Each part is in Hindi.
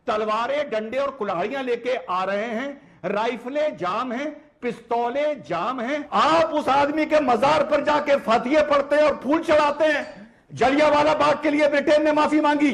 तलवारें, डंडे और कुल्हाड़ियां लेके आ रहे हैं, राइफलें जाम हैं, पिस्तौलें जाम हैं। आप उस आदमी के मजार पर जाके फातिहे पढ़ते हैं और फूल चढ़ाते हैं। जलियांवाला बाग के लिए ब्रिटेन ने माफी मांगी,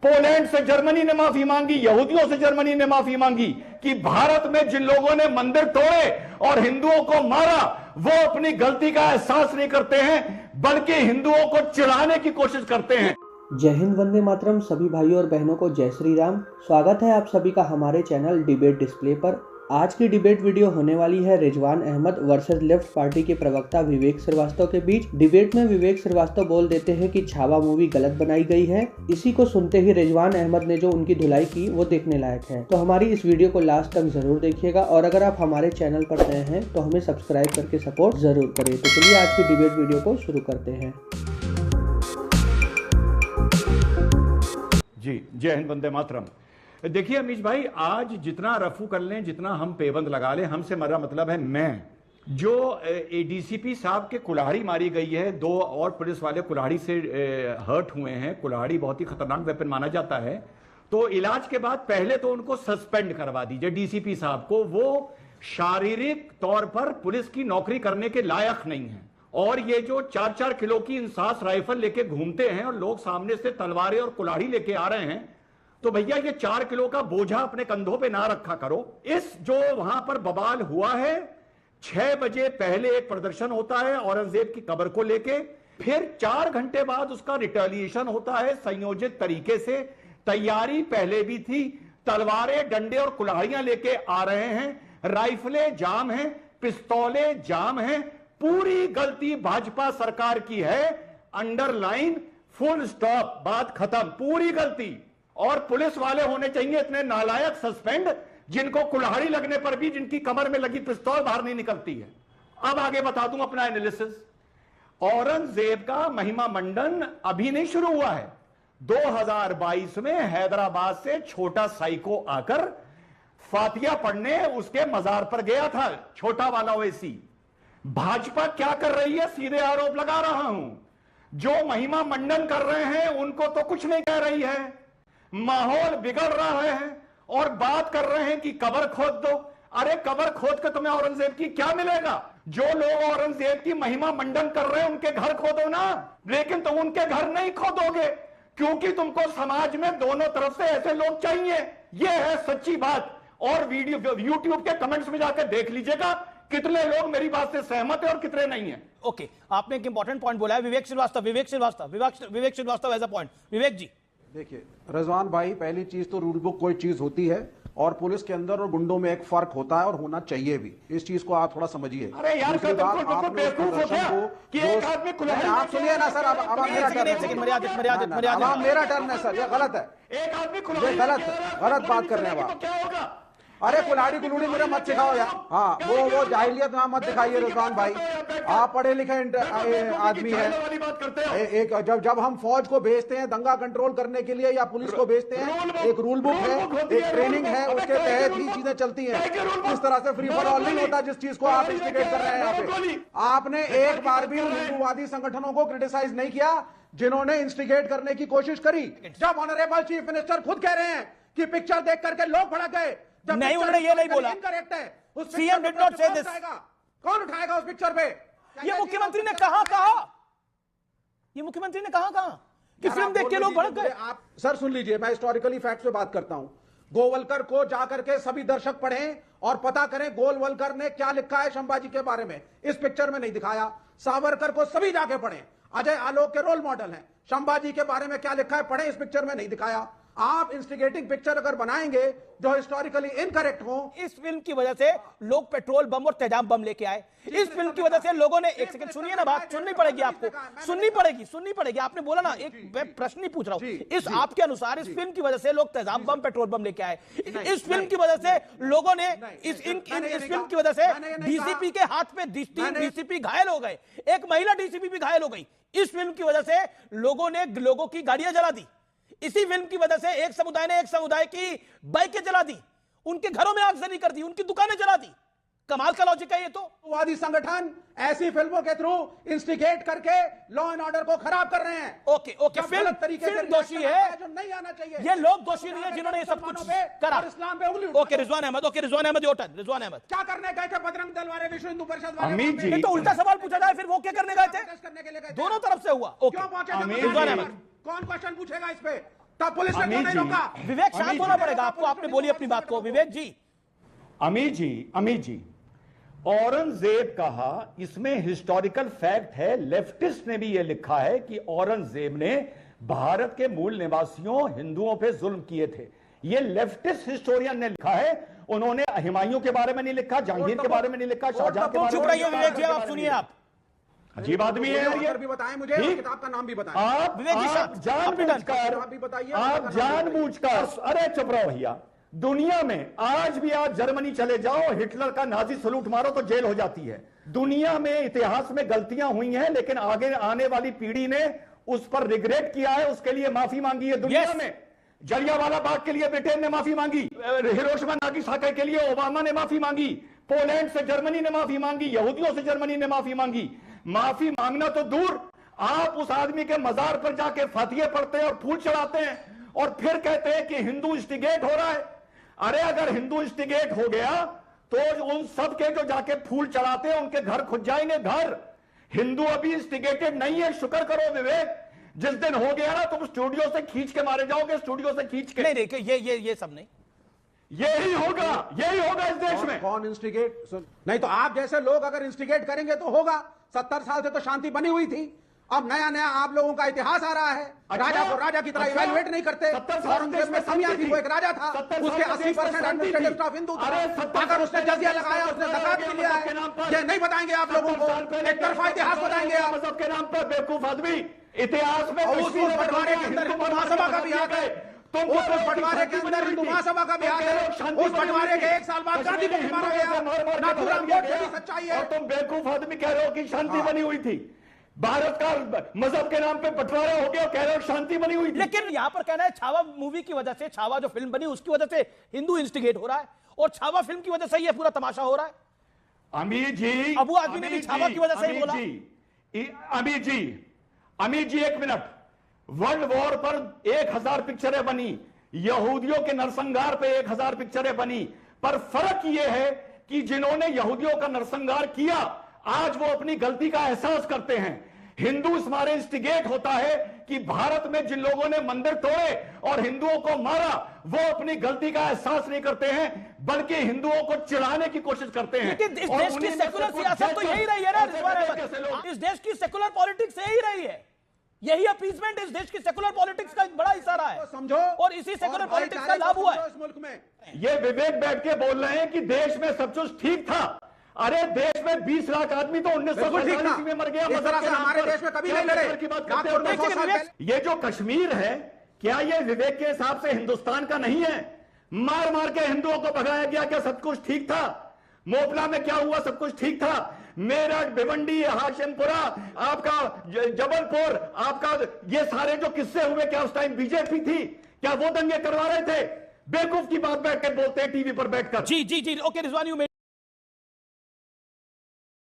पोलैंड से जर्मनी ने माफी मांगी, यहूदियों से जर्मनी ने माफी मांगी कि भारत में जिन लोगों ने मंदिर तोड़े और हिंदुओं को मारा वो अपनी गलती का एहसास नहीं करते हैं, बल्कि हिंदुओं को चिढ़ाने की कोशिश करते हैं। जय हिंद, वंदे मातरम। सभी भाइयों और बहनों को जय श्री राम। स्वागत है आप सभी का हमारे चैनल डिबेट डिस्प्ले पर। आज की डिबेट वीडियो होने वाली है Rizwan Ahmed versus left party के प्रवक्ता विवेक श्रीवास्तव के बीच। डिबेट में विवेक श्रीवास्तव बोल देते हैं कि छावा मूवी गलत बनाई गई है। इसी को सुनते ही रिजवान अहमद ने जो उनकी धुलाई की वो देखने लायक है। तो हमारी इस वीडियो को लास्ट तक जरूर देखिएगा और अगर आप हमारे चैनल पर नए हैं तो हमें सब्सक्राइब करके सपोर्ट जरूर करें। तो चलिए आज की डिबेट वीडियो को शुरू करते हैं। जी, जय हिंद, वंदे मातरम। देखिए अमीश भाई, आज जितना रफू कर लें, जितना हम पेबंद लगा लें, हमसे मेरा मतलब है मैं जो डीसीपी साहब के कुल्हाड़ी मारी गई है, 2 और पुलिस वाले कुल्हाड़ी से हर्ट हुए हैं। कुल्हाड़ी बहुत ही खतरनाक वेपन माना जाता है। तो इलाज के बाद पहले तो उनको सस्पेंड करवा दीजिए डीसीपी साहब को। वो शारीरिक तौर पर पुलिस की नौकरी करने के लायक नहीं है। और ये जो 4-4 किलो की इंसास राइफल लेके घूमते हैं और लोग सामने से तलवारें और कुल्हाड़ी लेके आ रहे हैं, तो भैया ये 4 किलो का बोझा अपने कंधों पे ना रखा करो। इस जो वहां पर बवाल हुआ है, 6 बजे पहले एक प्रदर्शन होता है औरंगजेब की कब्र को लेके, फिर 4 घंटे बाद उसका रिटेलिएशन होता है संयोजित तरीके से। तैयारी पहले भी थी, तलवारें, डंडे और कुल्हाड़ियां लेके आ रहे हैं, राइफलें जाम हैं, पिस्तौलें जाम हैं। पूरी गलती भाजपा सरकार की है। अंडरलाइन, फुल स्टॉप, बात खत्म, पूरी गलती। और पुलिस वाले होने चाहिए इतने नालायक सस्पेंड, जिनको कुल्हाड़ी लगने पर भी जिनकी कमर में लगी पिस्तौल बाहर नहीं निकलती है। अब आगे बता दूं अपना एनालिसिस। औरंगजेब का महिमा मंडन अभी नहीं शुरू हुआ है। 2022 में हैदराबाद से छोटा साइको आकर फातिया पढ़ने उसके मजार पर गया था, छोटा वाला ओवैसी। भाजपा क्या कर रही है, सीधे आरोप लगा रहा हूं। जो महिमा मंडन कर रहे हैं उनको तो कुछ नहीं कह रही है। माहौल बिगड़ रहा है और बात कर रहे हैं कि कब्र खोद दो। अरे कब्र खोद के तुम्हें औरंगजेब की क्या मिलेगा? जो लोग औरंगजेब की महिमा मंडन कर रहे हैं उनके घर खोदो ना, लेकिन तुम उनके घर नहीं खोदोगे, क्योंकि तुमको समाज में दोनों तरफ से ऐसे लोग चाहिए। यह है सच्ची बात। और वीडियो यूट्यूब के कमेंट्स में जाकर देख लीजिएगा कितने लोग मेरी बात से सहमत है और कितने नहीं है। ओके, आपने एक इंपॉर्टेंट पॉइंट बोला है। विवेक श्रीवास्तव एज अ पॉइंट। विवेक जी देखिए रिजवान भाई, पहली चीज तो रूल बुक कोई चीज होती है और पुलिस के अंदर और गुंडों में एक फर्क होता है और होना चाहिए भी। इस चीज को आप थोड़ा समझिए। अरे यार, दूसरी बात, आपने बेवकूफ हो गया कि एक आदमी कुल्हाड़ी, आप सुनिए ना सर, अब मेरा टर्न है। अब मेरा टर्न है सर, ये गलत है। एक आदमी कुल्हाड़ी, गलत बात कर रहे हैं आप। क्या होगा? अरे कुल्हाड़ी कुल्हाड़ी मुझे मत सिखाओ यार। हाँ, वो जाहिलियत में मत दिखाइए रिजवान भाई। आप पढ़े लिखे आदमी हैं। एक जब हम फौज को भेजते हैं दंगा कंट्रोल करने के लिए या पुलिस को भेजते हैं, एक रूल बुक है, एक ट्रेनिंग है, उसके तहत ही चीजें चलती हैं। इस तरह से फ्री फॉर ऑल नहीं होता जिस चीज को आप इंस्टिगेट कर रहे हैं यहाँ पे। आपने एक बार भी उन हिंदूवादी संगठनों को क्रिटिसाइज नहीं किया जिन्होंने इंस्टिगेट करने की कोशिश करी। जब ऑनरेबल चीफ मिनिस्टर खुद कह रहे हैं कि पिक्चर देख करके लोग भड़क गए, नहीं, उन्होंने ये नहीं बोला। इनकरेक्ट है। उस सीएम डिड नॉट से दिस। कौन उठाएगा उस पिक्चर पे? ये मुख्यमंत्री ने कहा ये मुख्यमंत्री ने कहा कि फिल्म देख के लोग भड़क गए। आप सर सुन लीजिए, मैं हिस्टोरिकली फैक्ट पे बात करता हूं। गोवलकर को जाकर के सभी दर्शक पढ़ें और पता करें गोवलकर ने क्या लिखा है संभाजी के बारे में। इस पिक्चर में नहीं दिखाया। सावरकर को सभी जाके पढ़ें, अजय आलोक के रोल मॉडल हैं। संभाजी के बारे में क्या लिखा है पढ़ें, इस पिक्चर में नहीं दिखाया। आप इंस्टिगेटिंग पिक्चर अगर बनाएंगे जो हिस्टोरिकली इनकरेक्ट हो, इस फिल्म की वजह से लोग पेट्रोल बम और तेजाब बम लेके आए। इस फिल्म की वजह से लोगों ने, एक सेकंड सुनिए ना, बात सुननी पड़ेगी आपको, सुननी पड़ेगी। आपने बोला ना, एक मैं प्रश्न ही पूछ रहा हूं। इस आपके अनुसार इस फिल्म की वजह से लोग तेजाब बम, पेट्रोल बम लेके आए। इस फिल्म की वजह से लोगों ने, इस फिल्म की वजह से डीसीपी के हाथ पे 3 डीसीपी घायल हो गए, एक महिला डीसीपी भी घायल हो गई। इस फिल्म की वजह से लोगों ने लोगों की गाड़ियां जला दी। इसी फिल्म की वजह से एक समुदाय ने एक समुदाय की बाइकें जला दी, उनके घरों में आगजनी कर दी, उनकी दुकानें जला दी। कमाल का लॉजिक है ये तो। वादी संगठन ऐसी फिल्मों के थ्रू इंस्टिगेट करके लॉ एंड ऑर्डर को खराब कर रहे हैं। ओके ओके, फिल्म दोषी है, जो नहीं आना चाहिए। ये लोग दोषी नहीं है जिन्होंने ये सब कुछ करा। इस्लाम पे उंगली okay Rizwan Ahmed, okay Rizwan Ahmed your turn. Rizwan Ahmed क्या करने गए थे बजरंग दल वाले, विश्व हिंदू परिषद वाले? अमित जी, ये तो उल्टा सवाल पूछा जाए, फिर वो क्या करने गए थे? करने के लिए गए थे। दोनों तरफ से हुआ। ओके क्यों पहुंचे अमित थे? जी, कौन क्वेश्चन पूछेगा इस पे? तब पुलिस ने क्यों अमित नहीं जी, रोका? विवेक शांत होना पड़ेगा आपको, आपने बोली अपनी बात को। विवेक जी, अमित जी, औरंगजेब कहा, इसमें हिस्टोरिकल फैक्ट है, लेफ्टिस्ट ने भी यह लिखा है कि औरंगजेब ने भारत के मूल निवासियों हिंदुओं पे जुल्म किए थे। यह लेफ्टिस्ट हिस्टोरियन ने लिखा है, उन्होंने हुमायूं के बारे में नहीं लिखा, जहांगीर के बारे में नहीं लिखा, शाहजहां के बारे में। चुप रहिए विवेक जी, आप सुनिए। आप अजीब आदमी है यार ये। भी बताएं मुझे, और किताब का नाम भी बताएं। आप विवेक जी, आप जानबूझकर, अरे चुप रहो भैया। दुनिया में आज भी आप जर्मनी चले जाओ, हिटलर का नाजी सलूट मारो तो जेल हो जाती है। दुनिया में इतिहास में गलतियां हुई हैं, लेकिन आगे आने वाली पीढ़ी ने उस पर रिग्रेट किया है, उसके लिए माफी मांगी है। दुनिया में जलियांवाला बाग के लिए ब्रिटेन ने माफी मांगी, हिरोशिमा नागासाकी के लिए ओबामा ने माफी मांगी, पोलैंड से जर्मनी ने माफी मांगी, यहूदियों से जर्मनी ने माफी मांगी। माफी मांगना तो दूर, आप उस आदमी के मजार पर जाके फातिहे पढ़ते हैं और फूल चढ़ाते हैं और फिर कहते हैं कि हिंदू इंस्टिगेट हो रहा है। अरे अगर हिंदू इंस्टिगेट हो गया तो उन सब के जो जाके फूल चढ़ाते हैं उनके घर खुद जाएंगे घर। हिंदू अभी इंस्टिगेटेड नहीं है, शुक्र करो विवेक। जिस दिन हो गया ना तुम स्टूडियो से खींच के मारे जाओगे, स्टूडियो से खींच के। नहीं, ये सब नहीं, यही होगा इस देश में। कौन इंस्टिगेट? नहीं तो आप जैसे लोग अगर इंस्टिगेट करेंगे तो होगा। 70 साल से तो शांति बनी हुई थी, अब नया आप लोगों का इतिहास आ रहा है। राजा को राजा की तरह इवैल्यूएट नहीं करते। औरंगजेब में समिया थी, वो एक राजा था, उसके 80% एडमिनिस्ट्रेटिव स्टाफ हिंदू था। अगर उसने जजिया लगाया, उसने ज़कात भी लिया है, ये नहीं बताएंगे आप लोगों को, एक तरफा इतिहास बताएंगे आप। मजहब के नाम पर बेवकूफ आदमी इतिहास में उस बंटवारे के अंदर हिंदू महासभा का भी हाथ है, उस बंटवारे के अंदर हिंदू महासभा का भी हाथ है। उस बंटवारे के 1 साल बाद गांधी को मारा गया, नाथूराम गोडसे की सच्चाई है। और तुम बेवकूफ आदमी कह रहे हो कि शांति बनी हुई थी। भारत का मजहब के नाम पे बंटवारा हो गया, कह रहे हो शांति बनी हुई थी। लेकिन यहां पर कहना है छावा मूवी की वजह से, छावा जो फिल्म बनी उसकी वजह से हिंदू इंस्टिगेट हो रहा है, और छावा फिल्म की वजह से ये पूरा तमाशा हो रहा है। अमीर जी, अबू आदमी ने भी छावा की वजह से ही बोला। अमीर जी 1 मिनट। वर्ल्ड वॉर पर 1000 पिक्चरें बनी, यहूदियों के नरसंहार पे 1000 पिक्चरें बनी, पर फर्क यह है कि जिन्होंने यहूदियों का नरसंहार किया आज वो अपनी गलती का एहसास करते हैं। हिंदू स्मारक इंस्टिगेट होता है कि भारत में जिन लोगों ने मंदिर तोड़े और हिंदुओं को मारा वो अपनी गलती का एहसास नहीं करते हैं, बल्कि हिंदुओं को चिढ़ाने की कोशिश करते हैं। लेकिन इस देश की सेकुलर सियासत तो यही रही है ना रिजवान अहमद, इस देश की सेकुलर पॉलिटिक्स यही रही है, यही अपीसमेंट इस देश की सेकुलर पॉलिटिक्स का एक बड़ा इशारा है। समझो, और इसी सेकुलर पॉलिटिक्स का लाभ हुआ है इस मुल्क में। ये विवेक बैठ के बोल रहे हैं कि देश में सब कुछ ठीक था। अरे देश में 20 लाख आदमी तो 1947 में मर गया। इस तरह से हमारे देश में कभी नहीं लड़े की बात करते हैं। ये जो कश्मीर है, क्या ये विवेक के हिसाब से हिंदुस्तान का नहीं है? मार मार के हिंदुओं को भगाया गया, क्या सब कुछ ठीक था? मोपला में क्या हुआ, सब कुछ ठीक था? मेरठ, भिवंडी, हाशिमपुरा, आपका जबलपुर, आपका ये सारे जो किस्से हुए, क्या उस टाइम बीजेपी थी? क्या वो दंगे करवा रहे थे? बेवकूफ की बात बैठ के बोलते हैं टीवी पर बैठकर। जी ओके रिजवान, यू